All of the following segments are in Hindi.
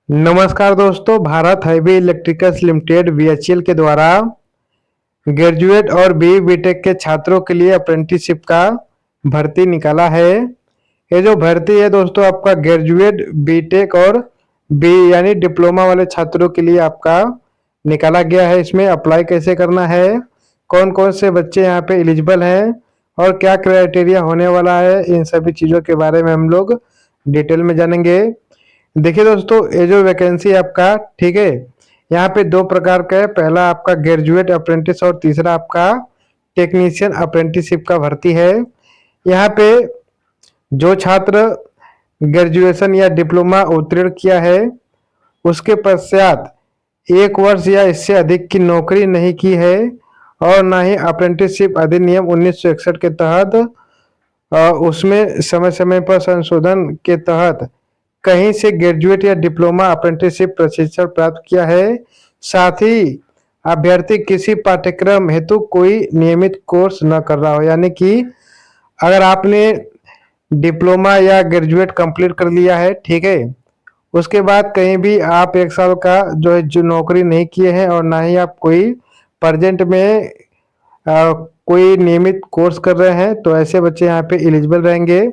नमस्कार दोस्तों, Bharat heavy electricals limited BHEL के द्वारा ग्रेजुएट और बीई बीटेक के छात्रों के लिए अप्रेंटिसशिप का भर्ती निकाला है। ये जो भर्ती है दोस्तों, आपका ग्रेजुएट बीटेक और बीई यानी डिप्लोमा वाले छात्रों के लिए आपका निकाला गया है। इसमें अप्लाई कैसे करना है, कौन कौन से बच्चे यहाँ पे एलिजिबल हैं और क्या क्राइटेरिया होने वाला है, इन सभी चीज़ों के बारे में हम लोग डिटेल में जानेंगे। देखिए दोस्तों, ये जो वैकेंसी है आपका, ठीक है, यहाँ पे दो प्रकार का है। पहला आपका ग्रेजुएट अप्रेंटिस और तीसरा आपका टेक्नीशियन अप्रेंटिसशिप का भर्ती है। यहाँ पे जो छात्र ग्रेजुएशन या डिप्लोमा उत्तीर्ण किया है, उसके पश्चात 1 वर्ष या इससे अधिक की नौकरी नहीं की है और ना ही अप्रेंटिसशिप अधिनियम 1961 के तहत उसमें समय समय पर संशोधन के तहत कहीं से ग्रेजुएट या डिप्लोमा अप्रेंटिसशिप प्रशिक्षण प्राप्त किया है। साथ ही अभ्यर्थी किसी पाठ्यक्रम हेतु कोई नियमित कोर्स न कर रहा हो, यानी कि अगर आपने डिप्लोमा या ग्रेजुएट कंप्लीट कर लिया है, ठीक है, उसके बाद कहीं भी आप 1 साल का जो नौकरी नहीं किए हैं और ना ही आप कोई प्रेजेंट में कोई नियमित कोर्स कर रहे हैं, तो ऐसे बच्चे यहाँ पे एलिजिबल रहेंगे।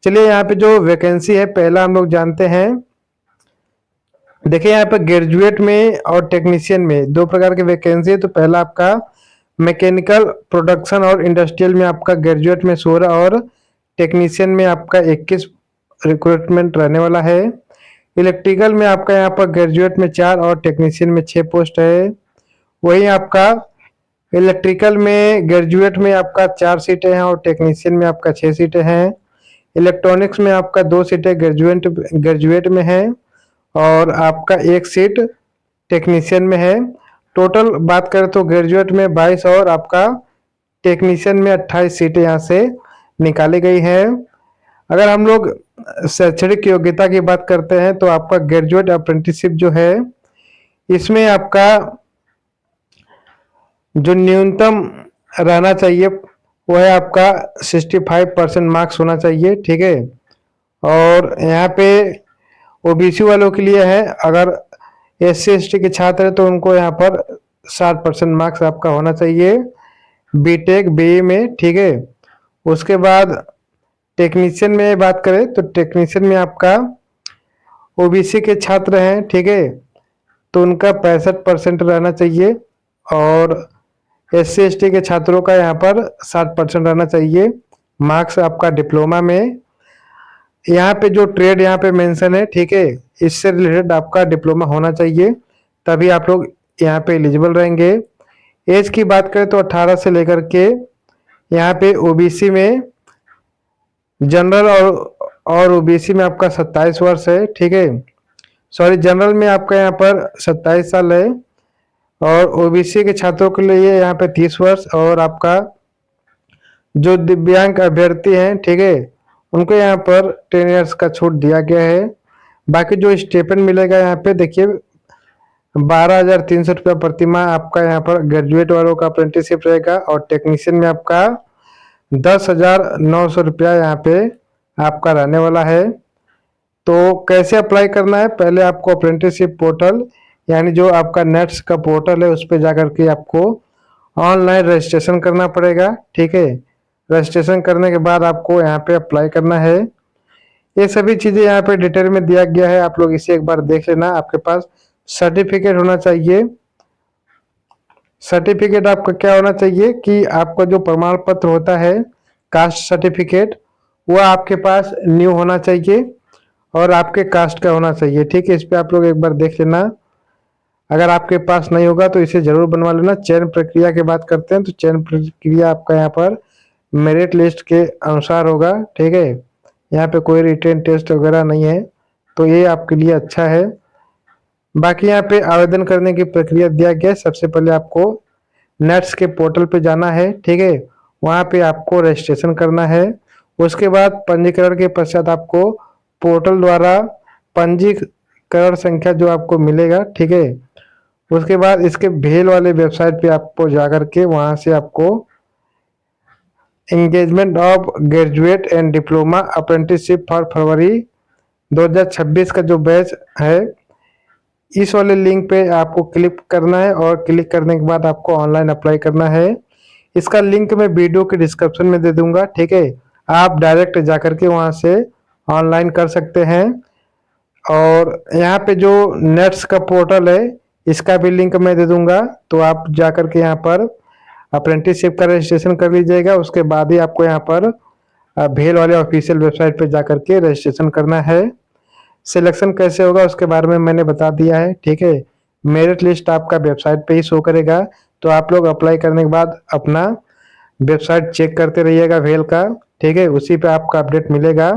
चलिए, यहाँ पे जो वैकेंसी है पहला हम लोग जानते हैं। देखिए, यहाँ पे ग्रेजुएट में और टेक्नीशियन में दो प्रकार की वैकेंसी है। तो पहला आपका मैकेनिकल प्रोडक्शन और इंडस्ट्रियल में आपका ग्रेजुएट में 16 और टेक्नीशियन में आपका 21 रिक्रूटमेंट रहने वाला है। इलेक्ट्रिकल में आपका यहाँ पर ग्रेजुएट में 4 और टेक्नीशियन में 6 पोस्ट है। वही आपका इलेक्ट्रिकल में ग्रेजुएट में आपका 4 सीटें हैं और टेक्नीशियन में आपका 6 सीटें हैं। इलेक्ट्रॉनिक्स में आपका 2 सीटें ग्रेजुएट में है और आपका 1 सीट टेक्नीशियन में है। टोटल बात करें तो ग्रेजुएट में 22 और आपका टेक्नीशियन में 28 सीटें यहाँ से निकाली गई हैं। अगर हम लोग शैक्षणिक योग्यता की बात करते हैं तो आपका ग्रेजुएट अप्रेंटिसशिप जो है, इसमें आपका जो न्यूनतम रहना चाहिए वो है आपका 65% मार्क्स होना चाहिए, ठीक है। और यहाँ पे ओबीसी वालों के लिए है, अगर SC ST के छात्र हैं तो उनको यहाँ पर 60% मार्क्स आपका होना चाहिए बीटेक बीई में, ठीक है। उसके बाद टेक्नीशियन में बात करें तो टेक्नीशियन में आपका ओबीसी के छात्र हैं, ठीक है, तो उनका 65% रहना चाहिए और SC ST के छात्रों का यहाँ पर 60% रहना चाहिए मार्क्स आपका डिप्लोमा में। यहाँ पे जो ट्रेड यहाँ पे मेंशन है, ठीक है, इससे रिलेटेड आपका डिप्लोमा होना चाहिए, तभी आप लोग यहाँ पे एलिजिबल रहेंगे। एज की बात करें तो 18 से लेकर के यहाँ पे ओबीसी में जनरल और ओबीसी में आपका 27 वर्ष है, ठीक है। सॉरी, जनरल में आपका यहाँ पर 27 साल है और ओबीसी के छात्रों के लिए यहाँ पे 30 वर्ष और आपका जो दिव्यांग अभ्यर्थी हैं, ठीक है, उनको यहाँ पर 10 ईयर्स का छूट दिया गया है। बाकी जो स्टेपन मिलेगा यहाँ पे देखिए 12,300 रुपया प्रति माह आपका यहाँ पर ग्रेजुएट वालों का अप्रेंटिसशिप रहेगा और टेक्नीशियन में आपका 10,900 रुपया यहाँ पे आपका रहने वाला है। तो कैसे अप्लाई करना है, पहले आपको अप्रेंटिसशिप पोर्टल यानी जो आपका नेट्स का पोर्टल है उस पर जाकर के आपको ऑनलाइन रजिस्ट्रेशन करना पड़ेगा, ठीक है। रजिस्ट्रेशन करने के बाद आपको यहाँ पे अप्लाई करना है। ये सभी चीज़ें यहाँ पे डिटेल में दिया गया है, आप लोग इसे एक बार देख लेना। आपके पास सर्टिफिकेट होना चाहिए। सर्टिफिकेट आपका क्या होना चाहिए कि आपका जो प्रमाण पत्र होता है कास्ट सर्टिफिकेट, वो आपके पास न्यू होना चाहिए और आपके कास्ट का होना चाहिए, ठीक है। इस पर आप लोग एक बार देख लेना। अगर आपके पास नहीं होगा तो इसे जरूर बनवा लेना। चयन प्रक्रिया की बात करते हैं तो चयन प्रक्रिया आपका यहाँ पर मेरिट लिस्ट के अनुसार होगा, ठीक है। यहाँ पे कोई रिटेन टेस्ट वगैरह नहीं है, तो ये आपके लिए अच्छा है। बाकी यहाँ पे आवेदन करने की प्रक्रिया दिया गया है। सबसे पहले आपको नेट्स के पोर्टल पे जाना है, ठीक है, वहाँ पे आपको रजिस्ट्रेशन करना है। उसके बाद पंजीकरण के पश्चात आपको पोर्टल द्वारा पंजीकरण संख्या जो आपको मिलेगा, ठीक है। उसके बाद इसके भेल वाले वेबसाइट पे आपको जाकर के वहाँ से आपको engagement of graduate and diploma apprenticeship for फरवरी 2026 का जो बैच है इस वाले लिंक पे आपको क्लिक करना है और क्लिक करने के बाद आपको ऑनलाइन अप्लाई करना है। इसका लिंक मैं वीडियो के डिस्क्रिप्शन में दे दूंगा, ठीक है। आप डायरेक्ट जाकर के वहां से ऑनलाइन कर सकते हैं। और यहाँ पे जो नेट्स का पोर्टल है इसका भी लिंक मैं दे दूंगा, तो आप जाकर के यहाँ पर अप्रेंटिसशिप का रजिस्ट्रेशन कर लीजिएगा। उसके बाद ही आपको यहाँ पर भेल वाले ऑफिशियल वेबसाइट पे जाकर के रजिस्ट्रेशन करना है। सिलेक्शन कैसे होगा उसके बारे में मैंने बता दिया है, ठीक है। मेरिट लिस्ट आपका वेबसाइट पे ही शो करेगा, तो आप लोग अप्लाई करने के बाद अपना वेबसाइट चेक करते रहिएगा भेल का, ठीक है। उसी पे आपका अपडेट मिलेगा।